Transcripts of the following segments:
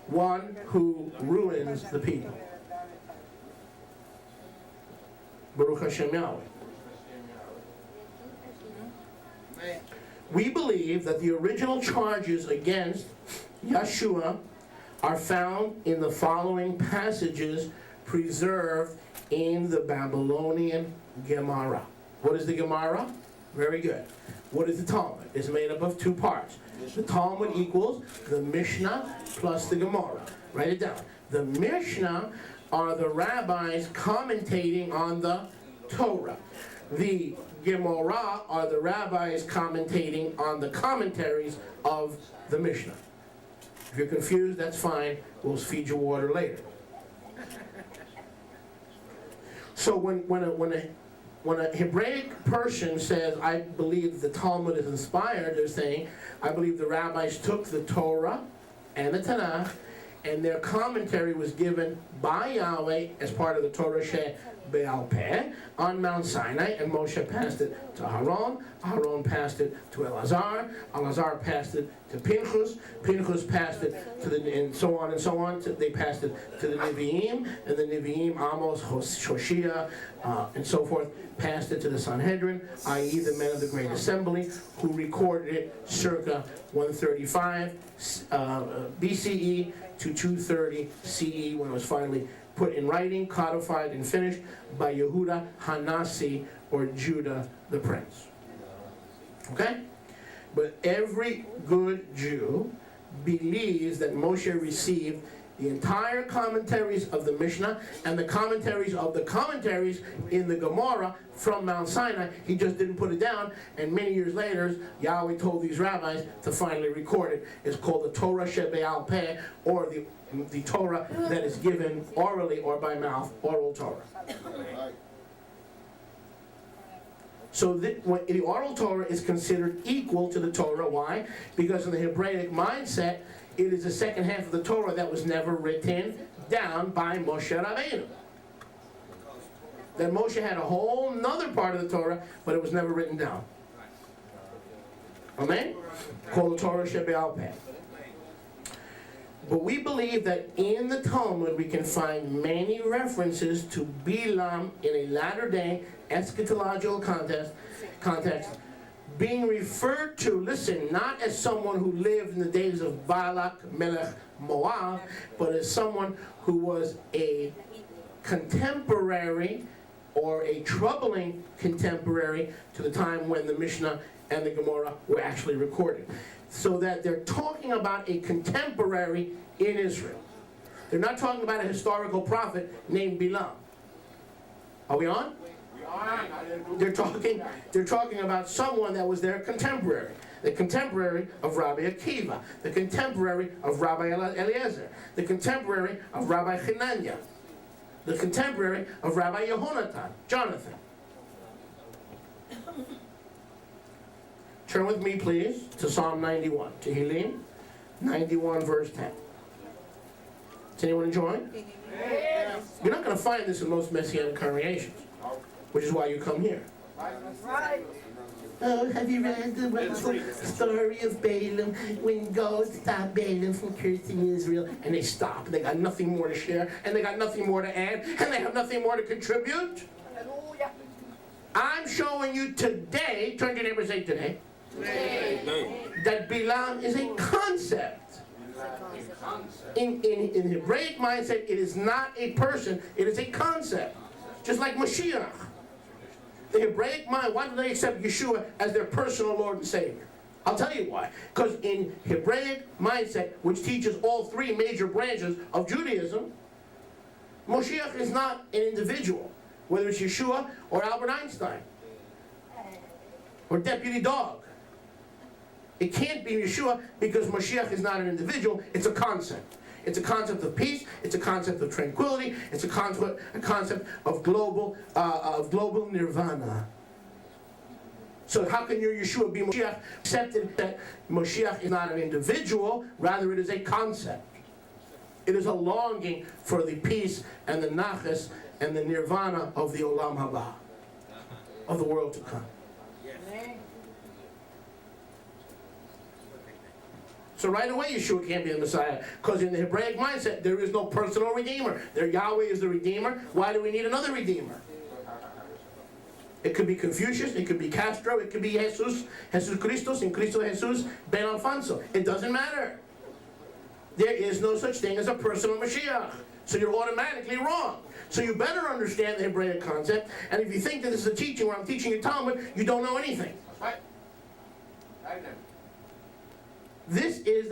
one who ruins the people. Baruch Hashem Yahweh. We believe that the original charges against Yeshua are found in the following passages preserved in the Babylonian Gemara. What is the Gemara? Very good. What is the Talmud? It's made up of two parts. The Talmud equals the Mishnah plus the Gemara. Write it down. The Mishnah are the rabbis commentating on the Torah. The Gemara are the rabbis commentating on the commentaries of the Mishnah. If you're confused, that's fine. We'll feed you water later. So when a Hebraic person says, I believe the Talmud is inspired, they're saying, I believe the rabbis took the Torah and the Tanakh, and their commentary was given by Yahweh as part of the Torah She'Be'al Peh on Mount Sinai, and Moshe passed it to Aaron, Aaron passed it to Elazar, Elazar passed it to Pinchas passed it to the, and so on and so on, they passed it to the Nevi'im, and the Nevi'im, Amos, Hoshea, and so forth, passed it to the Sanhedrin, i.e. the men of the Great Assembly, who recorded it circa 135 BCE to 230 CE, when it was finally put in writing, codified, and finished by Yehuda Hanasi, or Judah the Prince. Okay? But every good Jew believes that Moshe received the entire commentaries of the Mishnah and the commentaries of the commentaries in the Gemara from Mount Sinai. He just didn't put it down, and many years later, Yahweh told these rabbis to finally record it. It's called the Torah She'Be'al Peh, or the Torah that is given orally or by mouth, oral Torah. So the oral Torah is considered equal to the Torah. Why? Because in the Hebraic mindset, it is the second half of the Torah that was never written down by Moshe Rabbeinu. That Moshe had a whole nother part of the Torah, but it was never written down. Amen? Called the Torah She'Be'al Peh. But we believe that in the Talmud we can find many references to Bilam in a latter-day eschatological context, being referred to, listen, not as someone who lived in the days of Balak, Melech, Moab, but as someone who was a contemporary or a troubling contemporary to the time when the Mishnah and the Gemara were actually recorded. So that they're talking about a contemporary in Israel. They're not talking about a historical prophet named Bilam. Are we on? They're talking about someone that was their contemporary. The contemporary of Rabbi Akiva. The contemporary of Rabbi Eliezer. The contemporary of Rabbi Hananiah. The contemporary of Rabbi Yehonatan, Jonathan. Turn with me, please, to Psalm 91. Tehillim 91, verse 10. Is anyone enjoying? Yes. You're not going to find this in most Messianic congregations, which is why you come here. Right. Oh, have you read the wonderful story of Bilam, when God stopped Bilam from cursing Israel? And they stop, and they got nothing more to share, and they got nothing more to add, and they have nothing more to contribute. Hallelujah. I'm showing you today, turn to your neighbor and say today, that Bilam is a concept. In Hebraic mindset, it is not a person, it is a concept. Just like Mashiach. The Hebraic mind, why do they accept Yeshua as their personal Lord and Savior? I'll tell you why. Because in Hebraic mindset, which teaches all three major branches of Judaism, Moshiach is not an individual, whether it's Yeshua or Albert Einstein or Deputy Dog. It can't be Yeshua because Moshiach is not an individual, it's a concept. It's a concept of peace, it's a concept of tranquility, it's a concept of global nirvana. So how can your Yeshua be Moshiach? Accepted that Moshiach is not an individual, rather it is a concept. It is a longing for the peace and the nachas and the nirvana of the olam haba, of the world to come. So right away Yeshua can't be the Messiah. Because in the Hebraic mindset, there is no personal Redeemer. Their Yahweh is the Redeemer. Why do we need another Redeemer? It could be Confucius, it could be Castro, it could be Jesus Christos, and Cristo Jesus Ben Alfonso. It doesn't matter. There is no such thing as a personal Mashiach. So you're automatically wrong. So you better understand the Hebraic concept. And if you think that this is a teaching where I'm teaching you Talmud, you don't know anything. Right. This is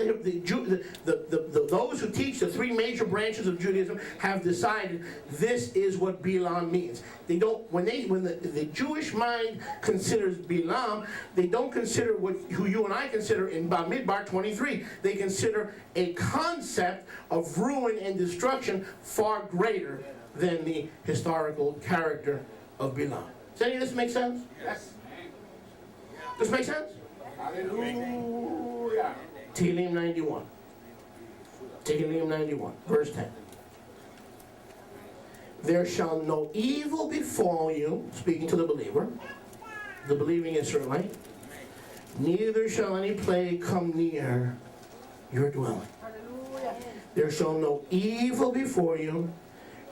those who teach the three major branches of Judaism have decided this is what Bilam means. They don't when the Jewish mind considers Bilam, they don't consider who you and I consider in Bamidbar 23. They consider a concept of ruin and destruction far greater than the historical character of Bilam. Does any of this make sense? Yes. Does this make sense? Hallelujah. Tehillim 91. Tehillim 91, verse 10. There shall no evil befall you, speaking to the believer, the believing Israelite, neither shall any plague come near your dwelling. Hallelujah. There shall no evil before you,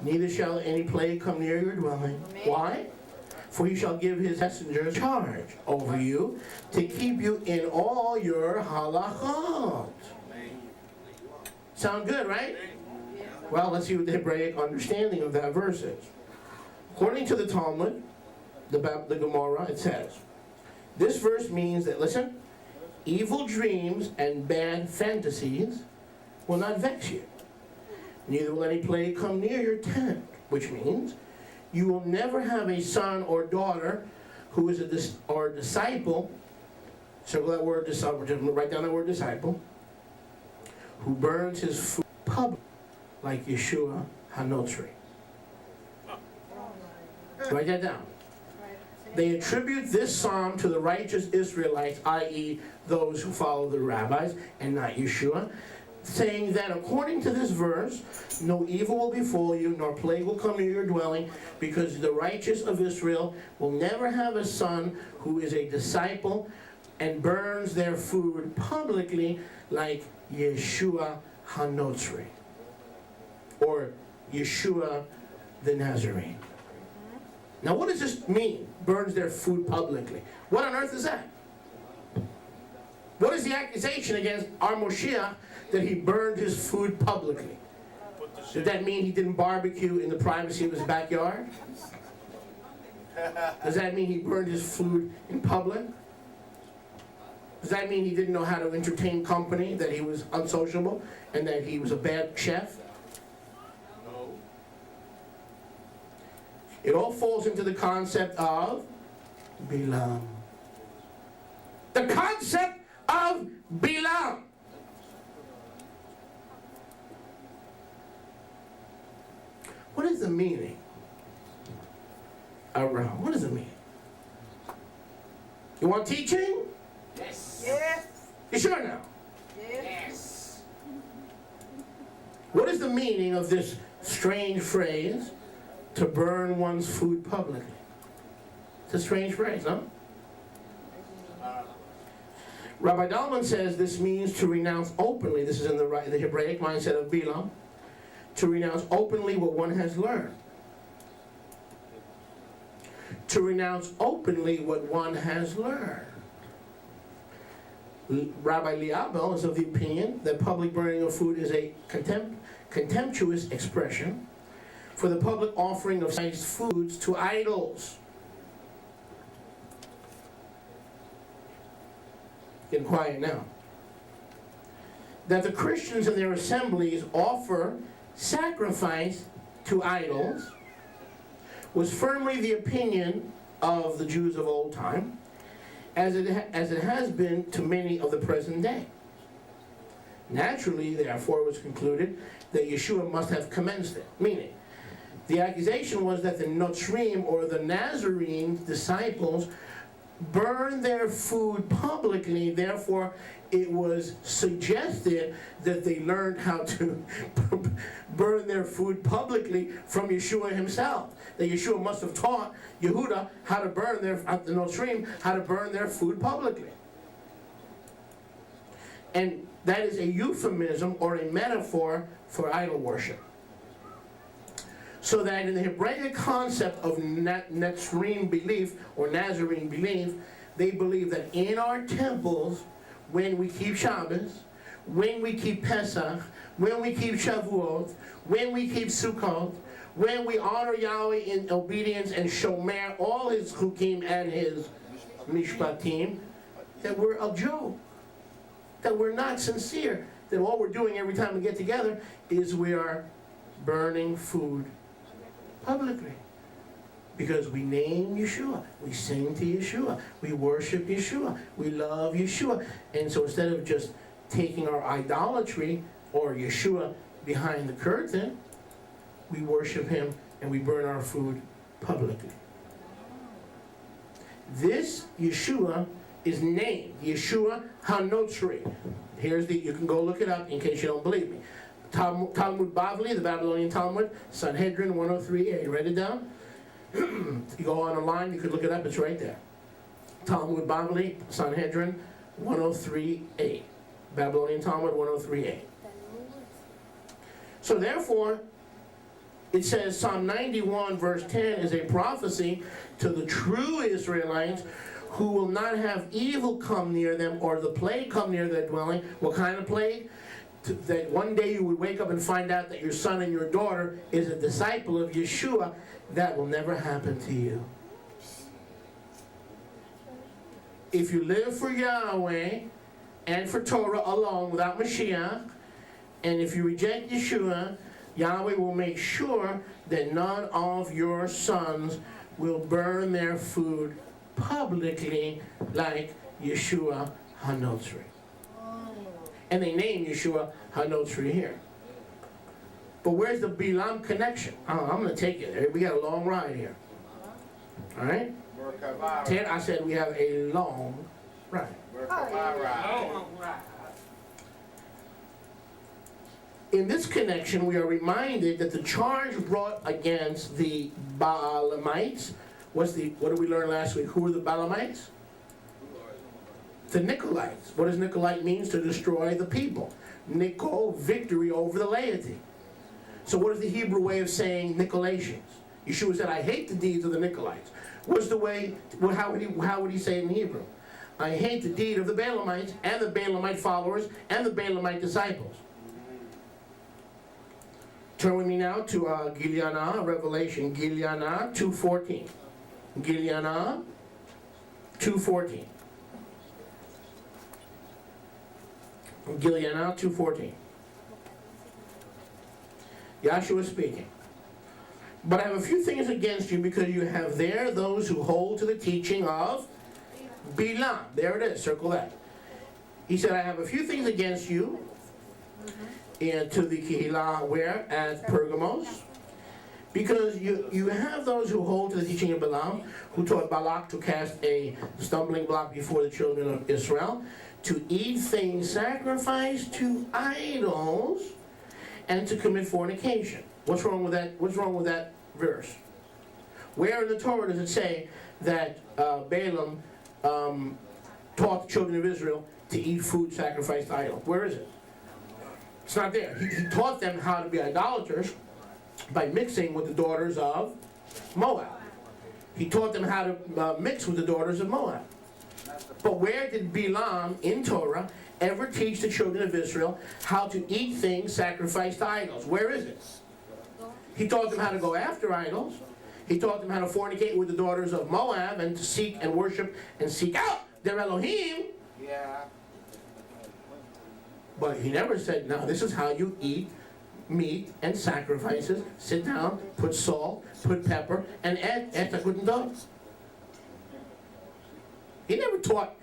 neither shall any plague come near your dwelling. Why? For he shall give his messengers charge over you to keep you in all your halachot. Sound good, right? Well, let's see what the Hebraic understanding of that verse is. According to the Talmud, the Gemara, it says, this verse means that, listen, evil dreams and bad fantasies will not vex you. Neither will any plague come near your tent, which means you will never have a son or daughter who is a disciple, circle that word disciple, just write down that word disciple, who burns his food public like Yeshua HaNotzri. Write that down. They attribute this psalm to the righteous Israelites, i.e. those who follow the rabbis and not Yeshua, saying that according to this verse, no evil will befall you, nor plague will come near your dwelling, because the righteous of Israel will never have a son who is a disciple and burns their food publicly like Yeshua HaNotzri, or Yeshua the Nazarene. Now what does this mean, burns their food publicly? What on earth is that? What is the accusation against our Moshiach that he burned his food publicly? Does that mean he didn't barbecue in the privacy of his backyard? Does that mean he burned his food in public? Does that mean he didn't know how to entertain company, that he was unsociable, and that he was a bad chef? No. It all falls into the concept of Bilam. The concept of Bilam. What is the meaning? Around. What does it mean? You want teaching? Yes. Yes. You sure now? Yes. Yes. What is the meaning of this strange phrase, to burn one's food publicly? It's a strange phrase, huh? Rabbi Dalman says this means to renounce openly, this is in the Hebraic mindset of Bilam, to renounce openly what one has learned. To renounce openly what one has learned. Rabbi Liabel is of the opinion that public burning of food is a contemptuous expression for the public offering of nice foods to idols. Getting quiet now. That the Christians in their assemblies offer sacrifice to idols was firmly the opinion of the Jews of old time, as it has been to many of the present day. Naturally, therefore, it was concluded that Yeshua must have commenced it. Meaning, the accusation was that the Notzrim, or the Nazarene disciples, burned their food publicly. Therefore, it was suggested that they learned how to burn their food publicly from Yeshua himself. That Yeshua must have taught Yehuda how to burn the Notzrim, how to burn their food publicly. And That is a euphemism or a metaphor for idol worship. So that in the Hebraic concept of Nazarene belief or Nazarene belief, they believe that in our temples, when we keep Shabbos, when we keep Pesach, when we keep Shavuot, when we keep Sukkot, when we honor Yahweh in obedience and shomer all his chukim and his mishpatim, that we're a joke, that we're not sincere, that all we're doing every time we get together is we are burning food publicly. Because we name Yeshua, we sing to Yeshua, we worship Yeshua, we love Yeshua. And so instead of just taking our idolatry or Yeshua behind the curtain, we worship him and we burn our food publicly. This Yeshua is named Yeshua HaNotzri. You can go look it up in case you don't believe me. Talmud Bavli, the Babylonian Talmud, Sanhedrin 103a. You write it down? You go online, you could look it up, it's right there. Talmud Bavli, Sanhedrin 103a. Babylonian Talmud 103a. So therefore, it says Psalm 91 verse 10 is a prophecy to the true Israelites who will not have evil come near them or the plague come near their dwelling. What kind of plague? That one day you would wake up and find out that your son and your daughter is a disciple of Yeshua. That will never happen to you. If you live for Yahweh and for Torah alone without Mashiach, and if you reject Yeshua, Yahweh will make sure that none of your sons will burn their food publicly like Yeshua HaNotzri. And they name Yeshua HaNotzri here. But where's the Bilam connection? I'm going to take you there. We got a long ride here. All right? Ted, I said we have a long ride. In this connection, we are reminded that the charge brought against the Baalamites what did we learn last week? Who were the Baalamites? The Nicolaits. What does Nicolite means? To destroy the people. Nicol, victory over the laity. So what is the Hebrew way of saying Nicolaitans? Yeshua said, I hate the deeds of the Nicolites. What's the way, how would he say it in Hebrew? I hate the deed of the Baalamites and the Baalamite followers and the Baalamite disciples. Turn with me now to Gileanah, Revelation, Gileanah 2:14. Gileanah 2:14. Gileanah 2:14. Yahshua is speaking. But I have a few things against you because you have there those who hold to the teaching of Bilam. There it is, circle that. He said, I have a few things against you and to the Kehillah where? At Pergamos. Because you have those who hold to the teaching of Bilam, who taught Balak to cast a stumbling block before the children of Israel, to eat things sacrificed to idols, and to commit fornication. What's wrong with that? What's wrong with that verse? Where in the Torah does it say that Balaam taught the children of Israel to eat food sacrificed to idols? Where is it? It's not there. He taught them how to be idolaters by mixing with the daughters of Moab. He taught them how to mix with the daughters of Moab. But where did Bilam in Torah ever teach the children of Israel how to eat things sacrificed to idols? Where is it? He taught them how to go after idols. He taught them how to fornicate with the daughters of Moab and to seek and worship and seek out their Elohim. Yeah. But he never said, now this is how you eat meat and sacrifices. Sit down, put salt, put pepper, and add etakut. He never taught,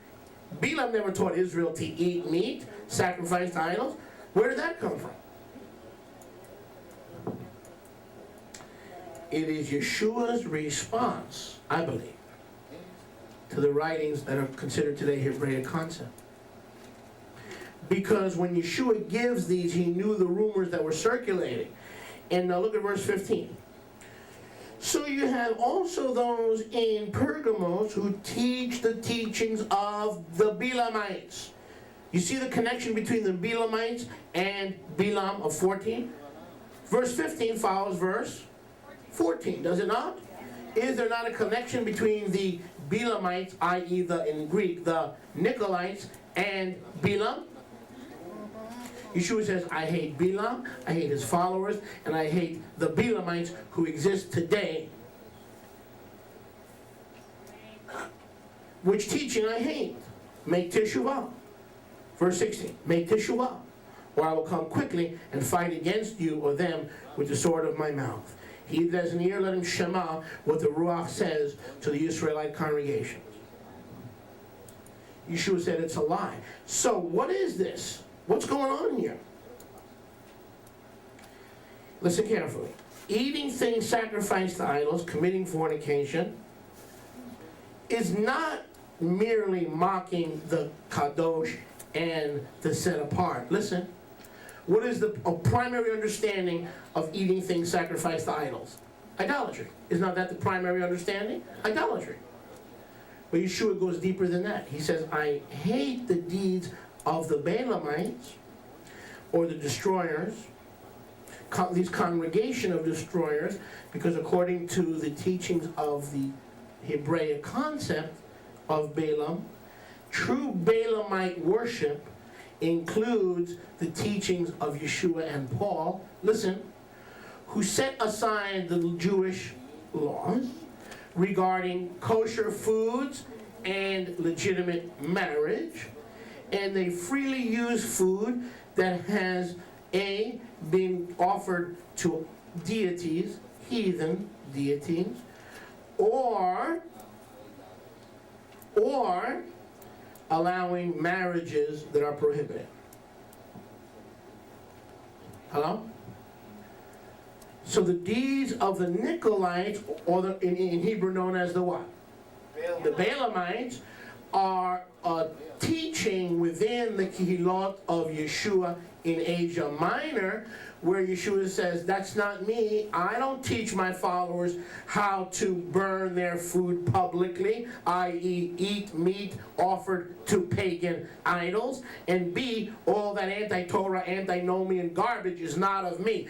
Bilam never taught Israel to eat meat, sacrificed to idols. Where did that come from? It is Yeshua's response, I believe, to the writings that are considered today Hebraic concept. Because when Yeshua gives these, he knew the rumors that were circulating. And now look at verse 15. So you have also those in Pergamos who teach the teachings of the Bilamites. You see the connection between the Bilamites and Bilam of 14? Verse 15 follows verse 14, does it not? Is there not a connection between the Bilamites, i.e. in Greek, the Nicolaits, and Bilam? Yeshua says, I hate Bilam, I hate his followers, and I hate the Bilamites who exist today. Which teaching I hate? Make teshuvah. Verse 16, make teshuvah, or I will come quickly and fight against you or them with the sword of my mouth. He that has an ear, let him shema what the Ruach says to the Israelite congregations. Yeshua said it's a lie. So what is this? What's going on here? Listen carefully. Eating things sacrificed to idols, committing fornication, is not merely mocking the kadosh and the set apart. Listen. What is the primary understanding of eating things sacrificed to idols? Idolatry. Is not that the primary understanding? Idolatry. But Yeshua goes deeper than that. He says, I hate the deeds of the Balamites, or the destroyers, this congregation of destroyers, because according to the teachings of the Hebraic concept of Balaam, true Balaamite worship includes the teachings of Yeshua and Paul, listen, who set aside the Jewish laws regarding kosher foods and legitimate marriage, and they freely use food that has been offered to deities, heathen deities, or allowing marriages that are prohibited. Hello? So the deeds of the Nicolaits, or in Hebrew known as the what? The Balamites, are a teaching within the Kehilot of Yeshua in Asia Minor, where Yeshua says, that's not me. I don't teach my followers how to burn their food publicly, i.e. eat meat offered to pagan idols, and B, all that anti-Torah, antinomian garbage is not of me.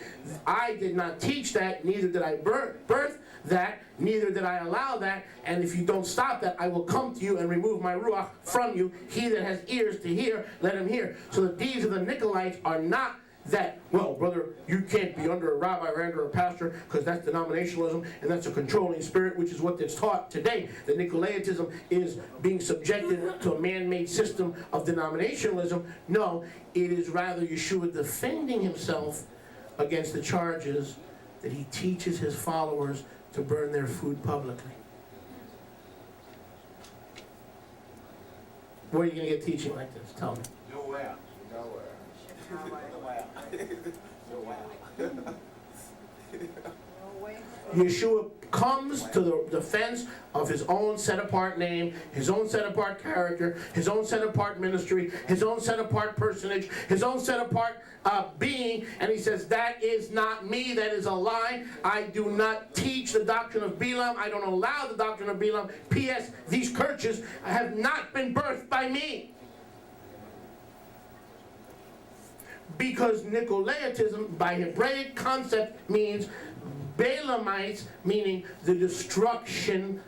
I did not teach that, neither did I birth that, neither did I allow that, and if you don't stop that, I will come to you and remove my ruach from you. He that has ears to hear, let him hear. So the deeds of the Nicolaits are not that, well, brother, you can't be under a rabbi or under a pastor because that's denominationalism and that's a controlling spirit, which is what is taught today. The Nicolaitism is being subjected to a man-made system of denominationalism. No, it is rather Yeshua defending himself against the charges that he teaches his followers to burn their food publicly. Where are you going to get teaching like this? Tell me. Nowhere. No way. Yeshua comes to the defense of his own set-apart name, his own set-apart character, his own set-apart ministry, his own set-apart personage, his own set-apart being, and he says, that is not me, that is a lie. I do not teach the doctrine of Bilam. I don't allow the doctrine of Bilam. P.S. These churches have not been birthed by me. Because Nicolaitism, by Hebraic concept, means Balamites, meaning the destruction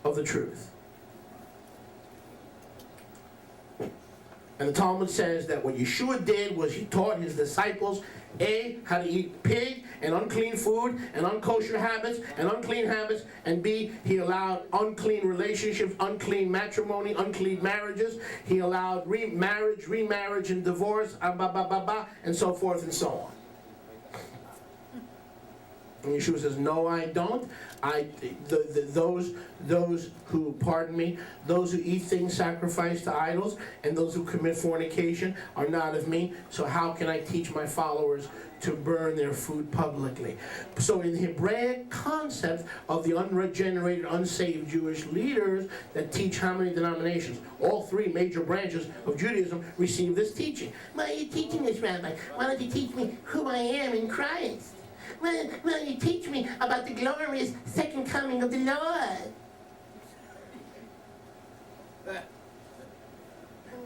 of the truth. And the Talmud says that what Yeshua did was he taught his disciples, A, how to eat pig and unclean food and unkosher habits and unclean habits, and B, he allowed unclean relationships, unclean matrimony, unclean marriages. He allowed remarriage, and divorce, and so forth and so on. And Yeshua says, no, I don't. Those who, pardon me, those who eat things sacrificed to idols and those who commit fornication are not of me. So how can I teach my followers to burn their food publicly? So in the Hebraic concept of the unregenerated, unsaved Jewish leaders that teach how many denominations? All three major branches of Judaism receive this teaching. Why are you teaching this, Rabbi? Why don't you teach me who I am in Christ? Why don't you teach me about the glorious second coming of the Lord?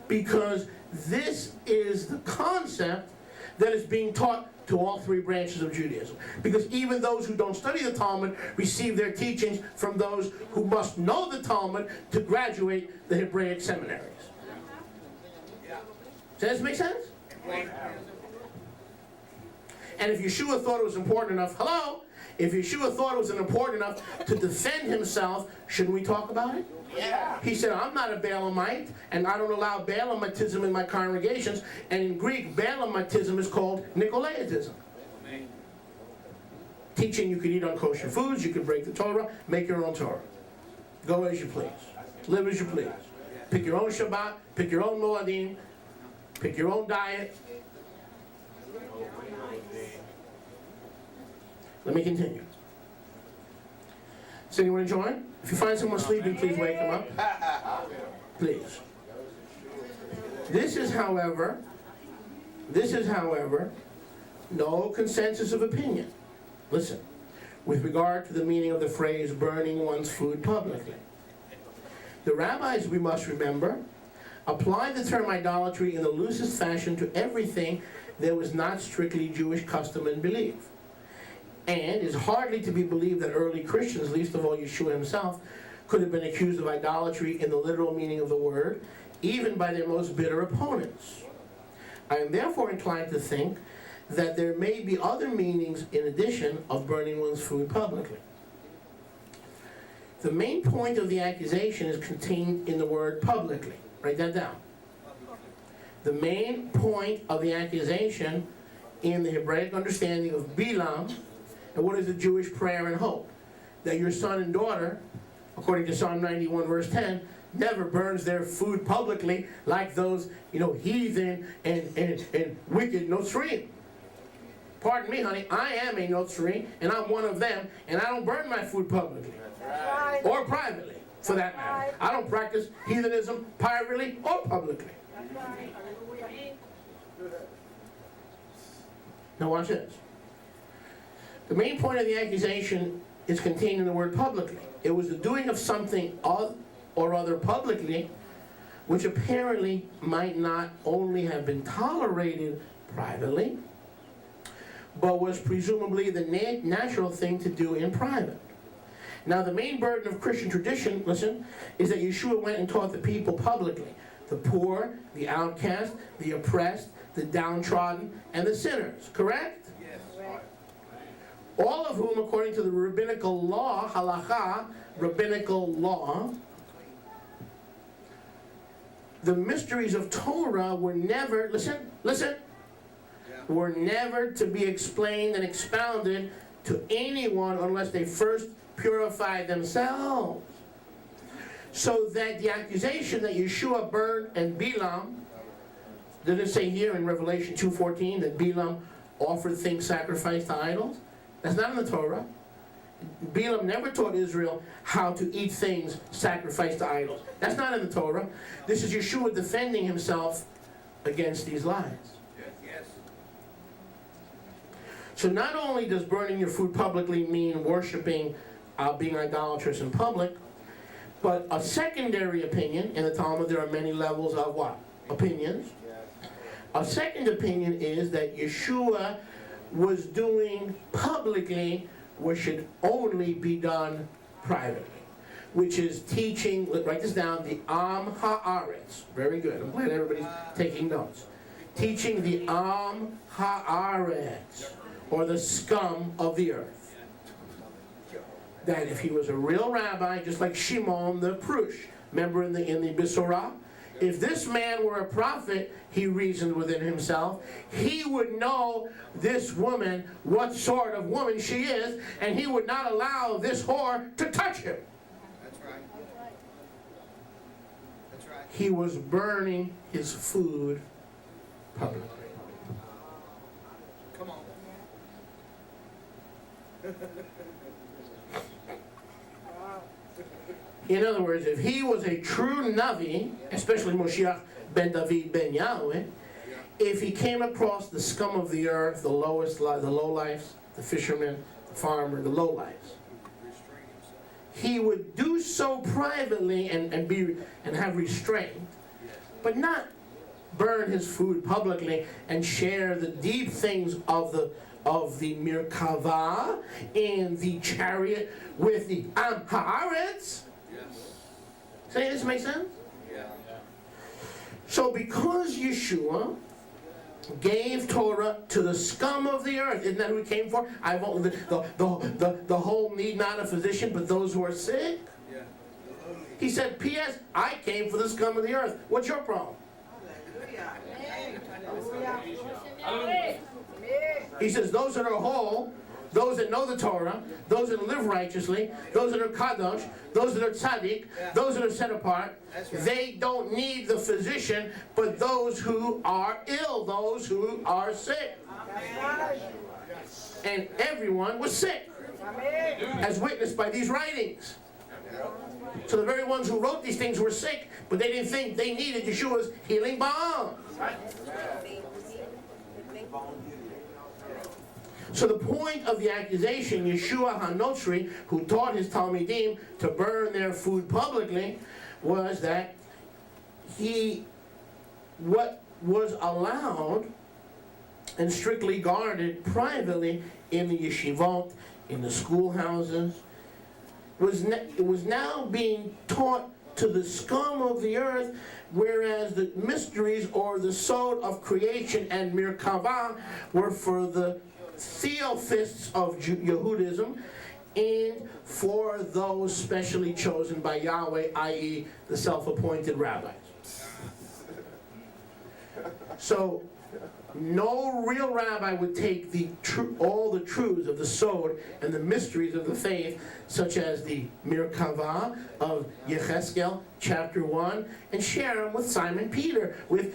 because this is the concept that is being taught to all three branches of Judaism. Because even those who don't study the Talmud receive their teachings from those who must know the Talmud to graduate the Hebraic seminaries. Does this make sense? And if Yeshua thought it was important enough, if Yeshua thought it was important enough to defend himself, shouldn't we talk about it? Yeah. He said, I'm not a Baalamite, and I don't allow Baalamitism in my congregations. And in Greek, Baalamitism is called Nicolaitism. Teaching you can eat unkosher foods, you can break the Torah, make your own Torah. Go as you please. Live as you please. Pick your own Shabbat, pick your own Moedim, pick your own diet. Let me continue. Is anyone enjoying? If you find someone sleeping, please wake them up. Please. This is, however, no consensus of opinion. Listen, with regard to the meaning of the phrase burning one's food publicly. The rabbis, we must remember, applied the term idolatry in the loosest fashion to everything that was not strictly Jewish custom and belief. And it is hardly to be believed that early Christians, least of all Yeshua himself, could have been accused of idolatry in the literal meaning of the word, even by their most bitter opponents. I am therefore inclined to think that there may be other meanings in addition of burning one's food publicly. The main point of the accusation is contained in the word publicly. Write that down. The main point of the accusation in the Hebraic understanding of Bilam. And what is the Jewish prayer and hope? That your son and daughter, according to Psalm 91 verse 10, never burns their food publicly like those, heathen and wicked Notzrim. Pardon me, honey, I am a Notzrim, and I'm one of them, and I don't burn my food publicly. That's right. Or privately, for that matter. I don't practice heathenism privately or publicly. That's right. Now watch this. The main point of the accusation is contained in the word publicly. It was the doing of something or other publicly, which apparently might not only have been tolerated privately, but was presumably the natural thing to do in private. Now the main burden of Christian tradition, listen, is that Yeshua went and taught the people publicly. The poor, the outcast, the oppressed, the downtrodden, and the sinners. Correct? All of whom, according to the rabbinical law, halakha, rabbinical law, the mysteries of Torah were never, listen, were never to be explained and expounded to anyone unless they first purified themselves. So that the accusation that Yeshua burned and Bilam, did it say here in Revelation 2:14 that Bilam offered things sacrificed to idols? That's not in the Torah. Bilam never taught Israel how to eat things sacrificed to idols. That's not in the Torah. This is Yeshua defending himself against these lies. Yes. So not only does burning your food publicly mean worshiping, being idolatrous in public, but a secondary opinion, in the Talmud there are many levels of what? Opinions. A second opinion is that Yeshua was doing publicly what should only be done privately, which is teaching, write this down, the Am Haaretz. Very good, I'm glad everybody's taking notes. Teaching the Am Haaretz, or the scum of the earth. That if he was a real rabbi, just like Shimon the Prush, remember in the Besorah? If this man were a prophet, he reasoned within himself, he would know this woman, what sort of woman she is, and he would not allow this whore to touch him. That's right. That's right. He was burning his food publicly. Come on. In other words, if he was a true Navi, especially Moshiach ben David ben Yahweh, if he came across the scum of the earth, the lowlifes, the fishermen, the farmer, the lowlifes, he would do so privately and have restraint, but not burn his food publicly and share the deep things of the Merkava in the chariot with the Am Haaretz. Say this makes sense? So because Yeshua gave Torah to the scum of the earth, isn't that who he came for? The whole need not a physician, but those who are sick. He said, P.S. I came for the scum of the earth. What's your problem? He says, those that are whole, those that know the Torah, those that live righteously, those that are kadosh, those that are tzaddik, those that are set apart, they don't need the physician, but those who are ill, those who are sick. And everyone was sick, as witnessed by these writings. So the very ones who wrote these things were sick, but they didn't think they needed Yeshua's healing balm. So the point of the accusation, Yeshua HaNotzri, who taught his Talmidim to burn their food publicly, was that what was allowed and strictly guarded privately in the yeshivot, in the schoolhouses, it was now being taught to the scum of the earth, whereas the mysteries or the sod of creation and Merkava were for the theophists of Yehudism and for those specially chosen by Yahweh, i.e. the self-appointed rabbis. So no real rabbi would take all the truths of the sod and the mysteries of the faith, such as the Merkava of Yecheskel, chapter 1, and share them with Simon Peter, with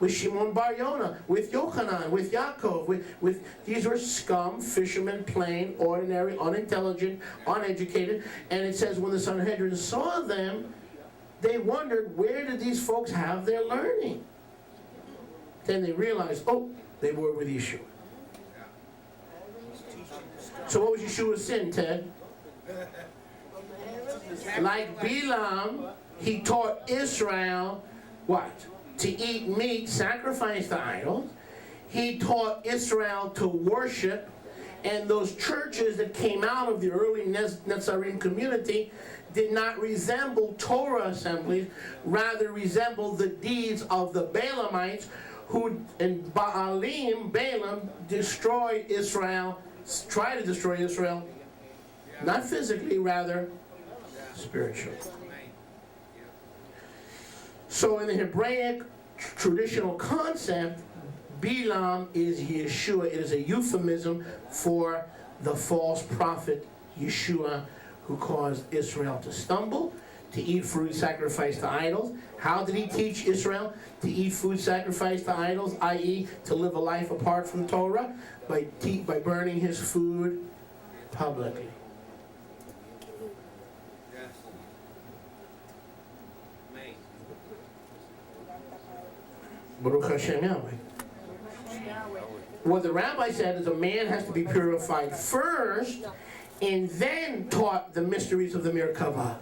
Shimon Bar Yonah, with Yochanan, with Yaakov, with these were scum, fishermen, plain, ordinary, unintelligent, uneducated. And it says when the Sanhedrin saw them, they wondered, where did these folks have their learning? Then they realized, oh, they were with Yeshua. So what was Yeshua's sin, Ted? Like Bilam, he taught Israel what? To eat meat sacrificed to idols. He taught Israel to worship. And those churches that came out of the early Netzarim community did not resemble Torah assemblies, rather resembled the deeds of the Balamites, who in Balaam destroyed Israel, tried to destroy Israel, not physically, rather spiritually. So in the Hebraic traditional concept, Bilam is Yeshua. It is a euphemism for the false prophet Yeshua, who caused Israel to stumble, to eat food sacrificed to idols. How did he teach Israel to eat food sacrificed to idols, i.e. to live a life apart from Torah? By burning his food publicly. Baruch Hashem Yahweh. What the rabbi said is a man has to be purified first and then taught the mysteries of the Merkava.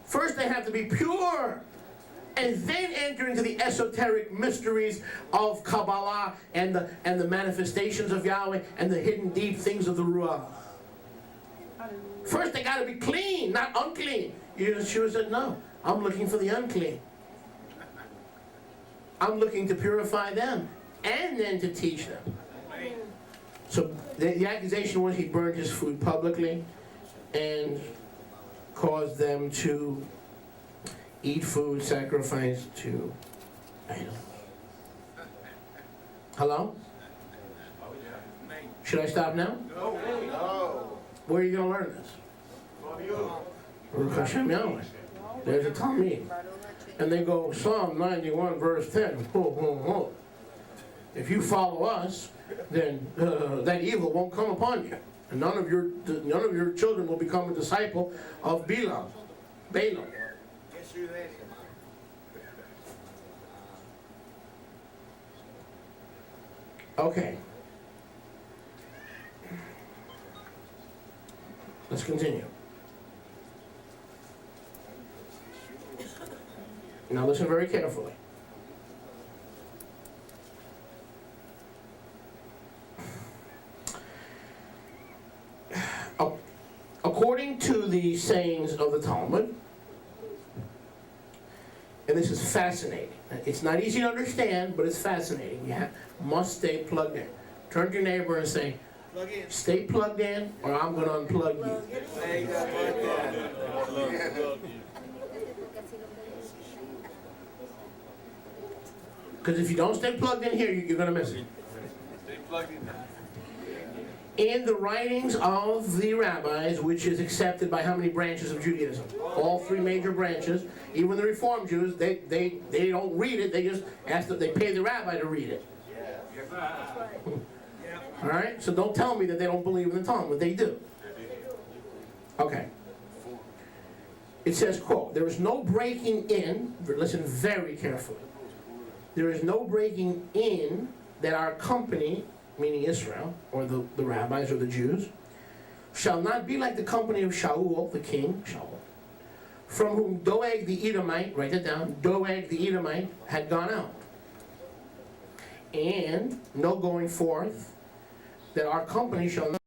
First they have to be pure and then enter into the esoteric mysteries of Kabbalah and the manifestations of Yahweh and the hidden deep things of the Ruach. First they got to be clean, not unclean. Yeshua said, no, I'm looking for the unclean. I'm looking to purify them and then to teach them. So the accusation was he burned his food publicly and caused them to eat food sacrificed to idols. Hello? Should I stop now? No. Where are you going to learn this? Baruch Hashem Yahweh. There's a Talmud. And they go, Psalm 91, verse 10. If you follow us, then that evil won't come upon you. And none of your children will become a disciple of Bilam. Okay. Let's continue. Now listen very carefully. According to the sayings of the Talmud, and this is fascinating. It's not easy to understand, but it's fascinating. You must stay plugged in. Turn to your neighbor and say, Plug in. stay plugged in, or I'm going to unplug you. There you go, plug in. Because if you don't stay plugged in here, you're going to miss it. Stay plugged in. In the writings of the rabbis, which is accepted by how many branches of Judaism? All three major branches. Even the Reform Jews, they don't read it. They just ask that they pay the rabbi to read it. All right. So don't tell me that they don't believe in the Talmud. They do. Okay. It says, quote, "There is no breaking in." Listen very carefully. There is no breaking in that our company, meaning Israel, or the rabbis or the Jews, shall not be like the company of Shaul, the king, Shaul, from whom Doeg the Edomite, write it down, Doeg the Edomite had gone out. And no going forth, that our company shall not